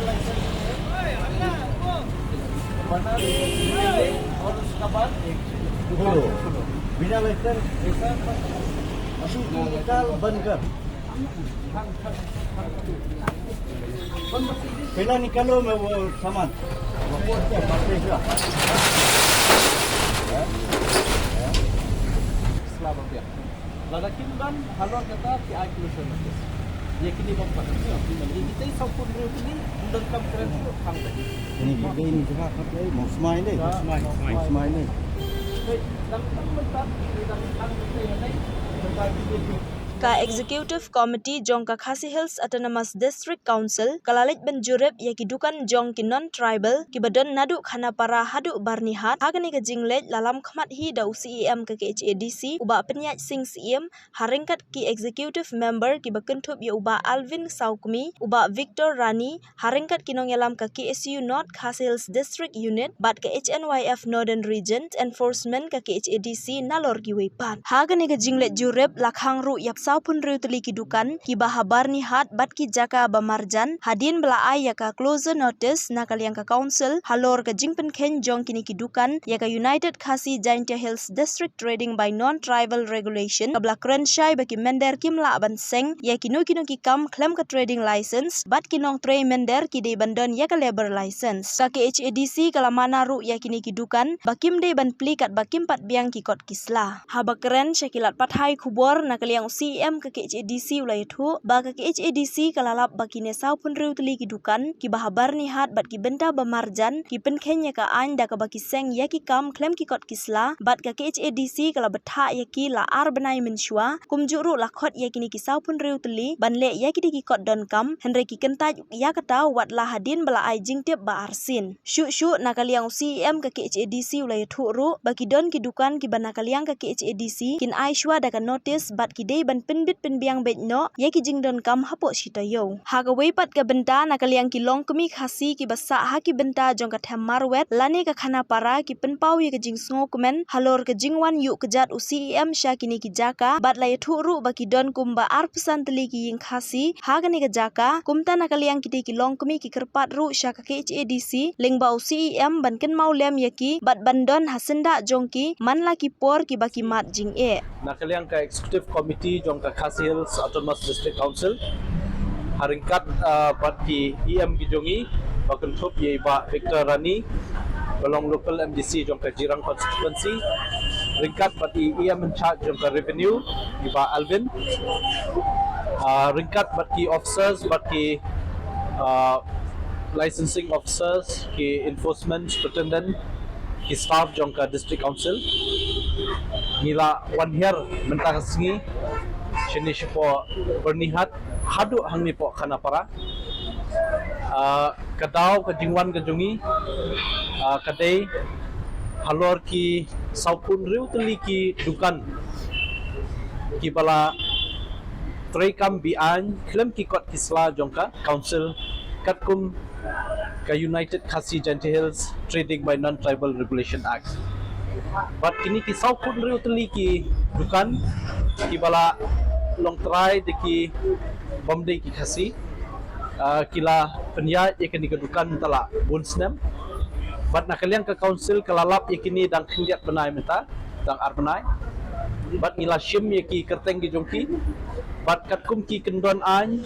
license mana harus kapan? Dulu. Bina license masih tinggal banker. Pela nikalo में वो सामान Selama dia. Lalakin ban halon kata ti ai pollution notice. Ye kini bang pada ni ni kita sampun ru ni undang kam keren hang tadi. ini juga apa mau smile ni. Smile ni. Baik, dalam mentat dalam hang ni mentat Ka Executive Committee Jong ka Khasi Hills Autonomous District Council kalalit benjurep ya kidukan jong ki non-tribal ki badan nadu khana para hadu barnihat hagani ka jinglet lalam khmat hi da UCEM ka KHADC uba penyat sing CM haringkat ki executive member ki bakentup ya uba Alvin Saukmi uba Victor Rani haringkat ki nong yalam ka KSU North Khasi Hills District Unit bat ka HNYF Northern Region Enforcement ka KHADC nalor ki wepan hagani ka jinglet jurep lakhang ru yap saupun riu teli kidukan ki bahabar ni hat bat ki jaka bamarjan hadin bela ai ya ka closure notice nakal yang ka council halor ka jingpen khen jong kini kidukan ya ka United Khasi Jaintia Hills District Trading by Non-Tribal Regulation kabla krenshai baki mender kim la ban seng ya kinu ki kam claim ka trading license bat kinong tray mender ki de bandon ya ka labor license ka KHADC kala mana ru ya kini kidukan bakim de ban pli kat bakim pat biang ki kot kisla haba keren syakilat pathai khubor nakal yang CM ke KHADC ulai thu ba ke KHADC kalalap bakine saupun riu teli kidukan ki bahabar ni hat bat ki benta bamarjan ki penkhenya ka ain da ka baki seng ya ki kam claim ki kot kisla bat ka KHADC kala betha ya ki la ar benai menshua kumjuru lakhot ya kini ki saupun riu teli banle ya ki di ki kot don kam henre ki kentaj ya kata wat la hadin bala ai jingtep ba arsin syu nakaliang CM ke KHADC ulai thu ru baki don kidukan ki banakaliang ke KHADC kin ai shwa da ka notice bat ki dei ban penbit penbiang bet no ya ki jingdon kam hapo shitayo haga weipat ka benta nakaliang ki long kemi khasi ki basa ha ki benta jong ka thamar wet lani ka khana para ki penpau ya ka jing sngo kumen halor ka jingwan yu kejat UCEM sha kini ki jaka bat lai thu ru baki don kumba ar pesan teli ki ying khasi haga ni ka jaka kumta nakaliang ki ki long kemi ki kerpat ru sha ka KHADC lingba UCEM ban ken mau lem ya ki bat bandon hasenda jong ki man la ki por ki baki mat jing e nakaliang ka executive committee jong ka Khasi Hills Autonomous District Council haringkat parti EM gijongi bakentup ye ba Victor Rani belong local MDC jong ka Jirang constituency ringkat parti EM in charge jong ka revenue iba Alvin ringkat parti officers parti licensing officers ki enforcement superintendent ki staff jong ka district council nila one year mentah singi sini sipo bernihat hadu hangni po khana para kadau ka jingwan ka jungi kadai halor ki saupun riu teli ki dukan ki bala trekam bian klem ki kot kisla jongka council katkum ka United Khasi Jaintia Hills Trading by Non-Tribal Regulation Act but kini ki saupun riu teli ki dukan ki bala long try de ki bomde ki khasi kila penya ikan di kedukan tala bunsnem but nakaliang ke council kelalap ikini dang khindiat benai meta dang ar benai but ngila shim yaki kerteng ki jongki but katkum ki kendon an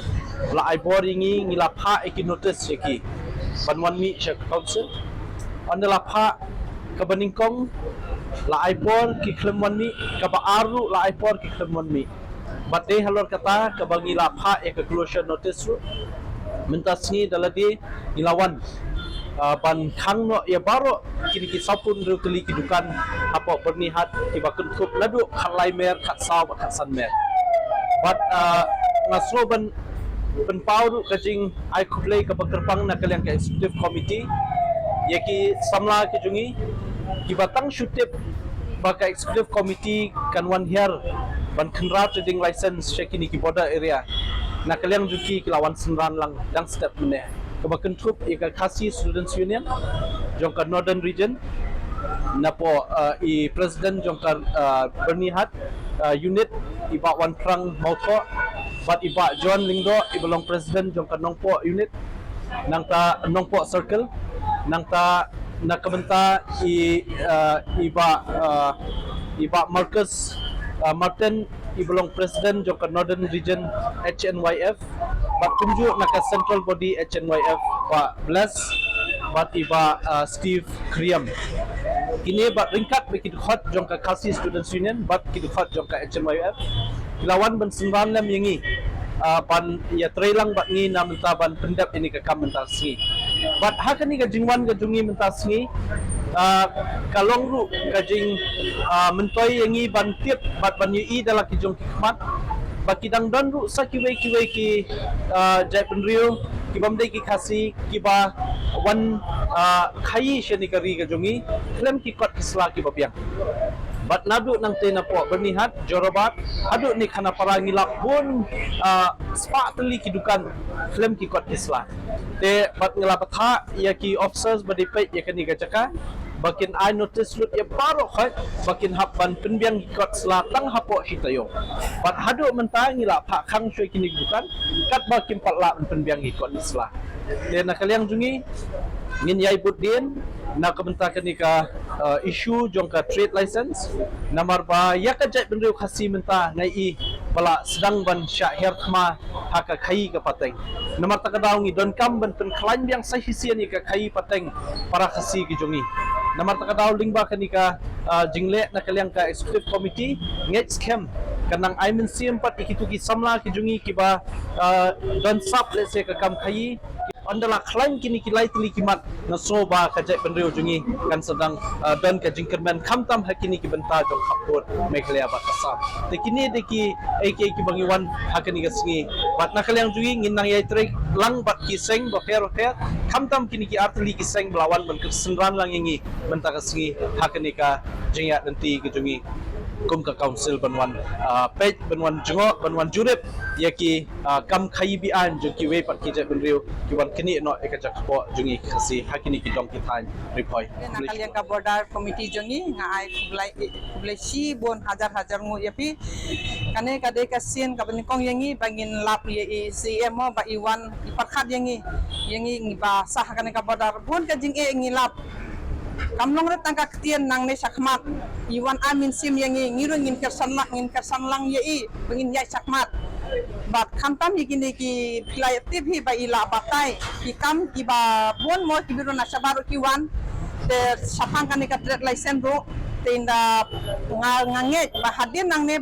la ai boringi ngila pha iki notice yaki banwan mi syak council andala pha ka baningkong la ai bor ki klemwan mi ka ba aru la ai bor ki klemwan mi but de halor kata ka bangila pha ek closure notice ru mentasni daladi ilawan ban khang no ya baro kini ki sapun ru teli ki dukan apa bernihat ki bakun kup ladu khalai mer khat saw khat san mer but ngaslo ban pau ru kajing ai khuplei ka bakerpang na kaliang ka executive committee yaki samla ki jungi ki batang shutip baka executive committee kan one year ban khenra trading license shekini ki border area na kaliang juki kilawan senran lang dang step mene kebakan trup ika Khasi Students Union jongka Northern Region napo i president jongka bernihat unit iba wan prang mauto bat iba John Lingdo ibalong president jongka Nongpo unit nang ta Nongpo Circle, nang ta nakabenta iba Marcus Martin ibulong President jong Northern Region HNYF, bat kunju naka Central Body HNYF Pak Bless, bat iba Steve Kriam. Kini bat ringkat bikit hot jong ka Khasi Students Union, bat kit hot jong ka HNYF. Kilawan ban semban lam yangi ban ya trailang bat ni na mentaban pendap ini ka mental singi. Bat hakan ni ka jingwan ka jungi mental singi. Kalong ru kajing mentoi yangi ban tiap bat ban ui dalam kijong kikmat bakidang don ru sa kiwe ki jai penrio kibamde ki Khasi kiba wan khai sheni kari ka jungi klem ki kot kisla ki bapiang bat nadu nang tena po bernihat jorobat adu ni khana para ngilak bun spa teli kidukan klem ki kot kisla te bat ngelapatha ya ki officers badipet ya kani gajaka bakin I notice lut ya paro khat bakin hapan penbiang kot selatang hapo hitayo bat hadu menta ngila pha khang shoi kini bukan kat bakin patla penbiang ikot islah le nakaliang jungi ngin yai budin na kabenta kani ka issue jong ka trade license namar ba ya ka jai benriu Khasi menta ngai i bala sedang ban syahir khma haka khai ka pateng namar takadaw ngi don kam ban pen khlain biang sahisian ni ka khai pateng para Khasi ki jungi namar takadaw lingba kani ka jingle na kaliang ka executive committee ngej scam kanang I mean simpat ikituki samla ki jungi kiba don sap let's say ka kam khai andala klaim kini kilai tili kimat na soba kajai penriu jungi kan sedang don ka jingkerman kamtam hakini ki benta jong khapur meklea batasam te kini de ki ki bangiwan hakini ka singi bat na kaliang jungi nginang yai trek lang bat ki seng ba fer kamtam kini ki artli ki seng belawan ban kesenran lang yangi benta ka singi hakini ka jingat nanti ki jungi kum ka council banwan page banwan jungo banwan jurip yaki kam khai bi an jung ki we pat ki ja benriu ki wan kini no ekajak po jungi Khasi hakini ki dong ki than repoi nakaliang ka border committee jungi nga ai kublai si bon hajar ngu yapi kane kade ka sin ka kong yangi bangin lap ye CMO ba iwan ipakhat yangi ngiba sah kane ka border bon ka jing ngi lap kamlong ret tangka ketien nang ne sakmat iwan amin sim yang ngirung ngin kersan lang ye I bengin yai sakmat bat kamtam yikini ki pilai TV ba ila batai ki kam ki ba bon mo ki biru na sabaru ki wan te sapang kan ka trade license ro tenda ngange ba hadir nang ne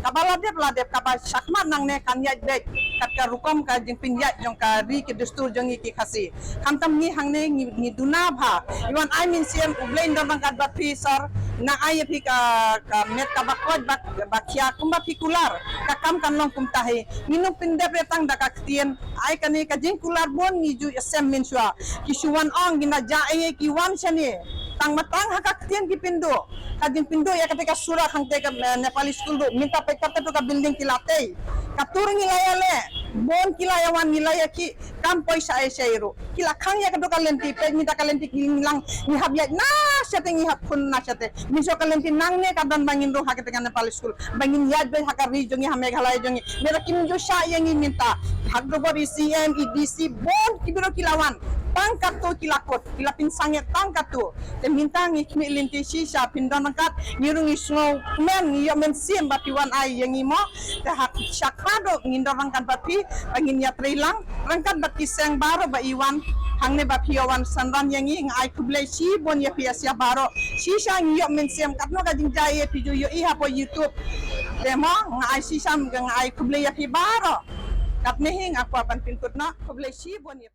kabala de bladep kaba sakmat nang ne kan yai dek kat ka rukom ka jing pinjat jong ka ri ki dustur jong ki Khasi kamtam ni hang ne ni duna bha iwan I mean sim ublein dong ka bat pisar na ay pi ka met ka bakod bakya kumba pikular ka kam kan long kum tahi minum pindep retang da ka ktien ay kani ka jing kular bon ni ju sem min shwa ki shuwan ong gina ja ay ki wan chani tang matang haka ktien ki pindo ka jing pindo ya ketika sura hang te ka Nepali school do minta pe ka ka building kilate ka turing ilayale bon kilayawan nilaya ki kam paisa ay sayro kila khang ya ka lenti pe minta ka lenti lang ni habya na sete ni hap kun na sete miso ka lenti nang ne ka dan bangin ro hakete kan Nepali school bangin yad be hakar ri jongi hame ghalai jongi mera kim jo sha yangi minta hagdo bari CM EDC bon kibiro kilawan pangkat to kilakot kilapin sanget pangkat to te minta ngi kmi lenti shisha pindan kat ngirung isno men yo men sim batiwan ai yangi mo te hak syakado ngindorang kan bapi bangin ya trilang rangkat bati seng baro ba iwan hangne ba piawan sanran yangi ngai kublai si bon ya piasia baro shisha ngi yo men sim katno ka jingjaye pijo yo I hapo YouTube demo ngai shisha ngai kublai ya pi baro katne hing aku apan pinkut na kublai si bon ya